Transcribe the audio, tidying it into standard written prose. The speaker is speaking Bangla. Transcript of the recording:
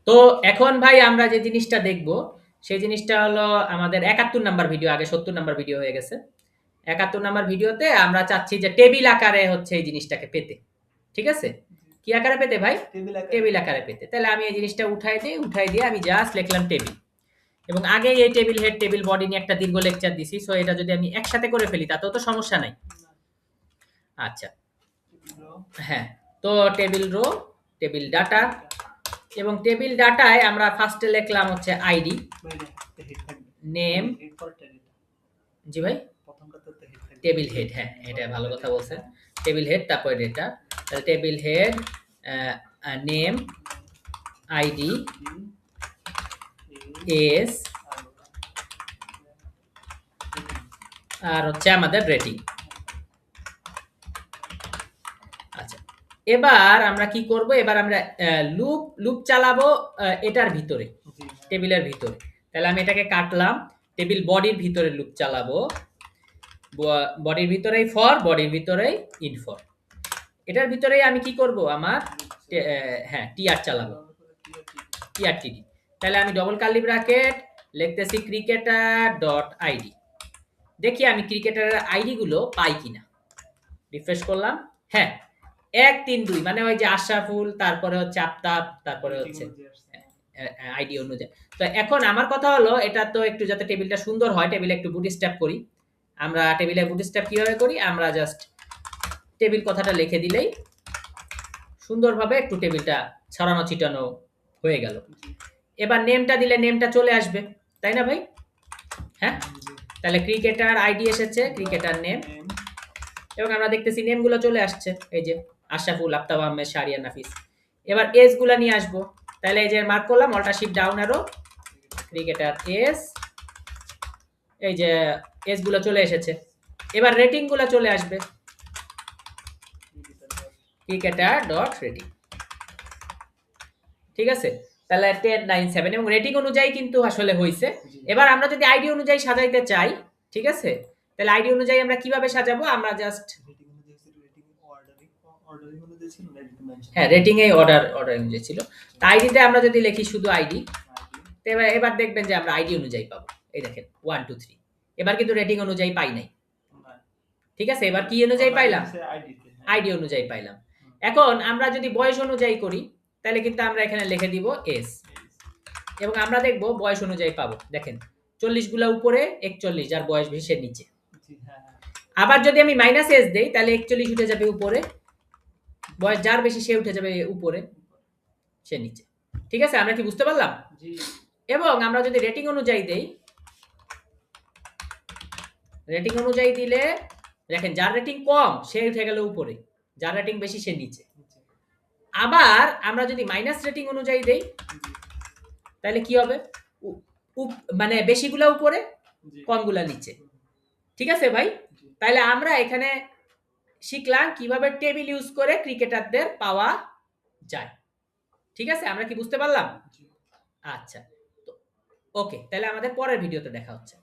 তো এখন ভাই আমরা যে জিনিসটা দেখব সেই জিনিসটা হলো আমাদের ৭১ নাম্বার ভিডিও, আগে ৭০ নাম্বার ভিডিও হয়ে গেছে। ৭১ নাম্বার ভিডিওতে আমরা চাচ্ছি যে টেবিল আকারে হচ্ছে এই জিনিসটাকে পেতে। ঠিক আছে? কি আকারে পেতে ভাই? টেবিল আকারে পেতে। তাহলে আমি এই জিনিসটা উঠাই দিয়ে আমি জাস্ট লিখলাম টেবিল। এবং আগে এই টেবিল হেড টেবিল বডি নিয়ে একটা দীর্ঘ লেকচার দিছি। সো এটা যদি আমি একসাথে করে ফেলি তাতেও তো সমস্যা নাই। আচ্ছা। হ্যাঁ, তো টেবিল রো, টেবিল ডাটা এবং টেবিল ডাটায় আমরা ফার্স্টে লিখলাম হচ্ছে আইডি, নেম। জি ভাই, টেবিল হেড, হ্যাঁ এটা ভালো কথা বলছেন। টেবিল হেড তারপরে ডেটা, তাহলে table head, name, ID, S, আর হচ্ছে আমাদের রেটিং। আচ্ছা, এবার আমরা কি করব, এবার আমরা লুপ চালাবো এটার ভিতরে, টেবিলের ভিতরে। তাহলে আমি এটাকে কাটলাম, টেবিল বডির ভিতরে লুপ চালাবো, বডির ভিতরেই ফর, বডির ভিতরেই ইন ফর। এটার ভিতরেই আমি কি করব, আমার হ্যাঁ টিআর চালাবো, টিআরটিডি। তাহলে আমি ডবল কার্লি ব্র্যাকেট লিখতেছি ক্রিকেটার ডট আইডি। দেখি আমি ক্রিকেটারের আইডি গুলো পাই কিনা। রিফ্রেশ করলাম, হ্যাঁ ১ ৩ ২ মানে ওই যে আশরাফুল, তারপরে হচ্ছে আফতাব, তারপরে হচ্ছে আইডি অনুযায়ী। তো এখন আমার কথা হলো এটা তো একটু যাতে টেবিলটা সুন্দর হয়, টেবিলে একটু বুটস্ট্র্যাপ করি। আমরা টেবিলে বুটস্ট্র্যাপ কিভাবে করি, আমরা জাস্ট টেবিল কথাটা লিখে দিলেই সুন্দরভাবে একটু টেবিলটা ছড়ানো ছিটানো হয়ে গেল। এবার নেমটা দিলে নেমটা চলে আসবে, তাই না ভাই? হ্যাঁ, তাহলে ক্রিকেটার আইডি এসেছে, ক্রিকেটার নেম, এবং আমরা দেখতেছি নেমগুলো চলে আসছে, এই যে আশরাফুল, আফতাব আহমেদ, শাহরিয়ার, নাফিস। এবার এজ গুলা নিয়ে আসবো, তাহলে এই যে মার্ক করলাম অল্টার শিফট ডাউন অ্যারো, ক্রিকেটার এস, এই যে এজ গুলো চলে এসেছে। এবার রেটিং গুলো চলে আসবে, ক্রিকেটার ডট রেটিং। ঠিক আছে, তাহলে 10 9 7 এবং রেটিং অনুযায়ী কিন্তু আসলে হইছে। এবার আমরা যদি আইডি অনুযায়ী সাজাইতে চাই, ঠিক আছে, তাহলে আইডি অনুযায়ী আমরা কিভাবে সাজাবো, আমরা জাস্ট হ্যাঁ রেটিং এ অর্ডার অনুযায়ী ছিল। তো আইডিতে আমরা যদি লিখি শুধু আইডি, এবার দেখবেন যে আমরা আইডি অনুযায়ী পাবো। এই দেখেন 1 2 3, এবার কিন্তু রেটিং অনুযায়ী পাই নাই। ঠিক আছে, এবার কি অনুযায়ী পাইলাম, আইডি অনুযায়ী পাইলাম। এখন আমরা যদি বয়স অনুযায়ী করি তাহলে কিন্তু আমরা এখানে লিখে দিব এস, এবং আমরা দেখব বয়স অনুযায়ী পাবো। দেখেন 40 গুলা উপরে, 41 যার বয়স বেশি সে নিচে। আবার যদি আমি মাইনাস এস দেই তাহলে 41 উঠে যাবে উপরে, বয়স যার বেশি সে উঠে যাবে উপরে, সে নিচে। ঠিক আছে, আমরা কি বুঝতে পারলাম? এবং আমরা যদি রেটিং অনুযায়ী দেই, রেটিং অনুযায়ী দিলে দেখেন যার রেটিং কম সে উঠে গেল উপরে, যার রেটিং বেশি সে নিচে। আবার আমরা যদি মাইনাস রেটিং অনুযায়ী দেই তাহলে কি হবে, মানে বেশিগুলা উপরে, কমগুলা নিচে। ঠিক আছে ভাই, তাহলে আমরা এখানে শিখলাম কিভাবে টেবিল ইউজ করে ক্রিকেটারদের পাওয়া যায়। ঠিক আছে, আমরা কি বুঝতে পারলাম? আচ্ছা, ওকে, তাহলে আমাদের পরের ভিডিওতে দেখা হচ্ছে।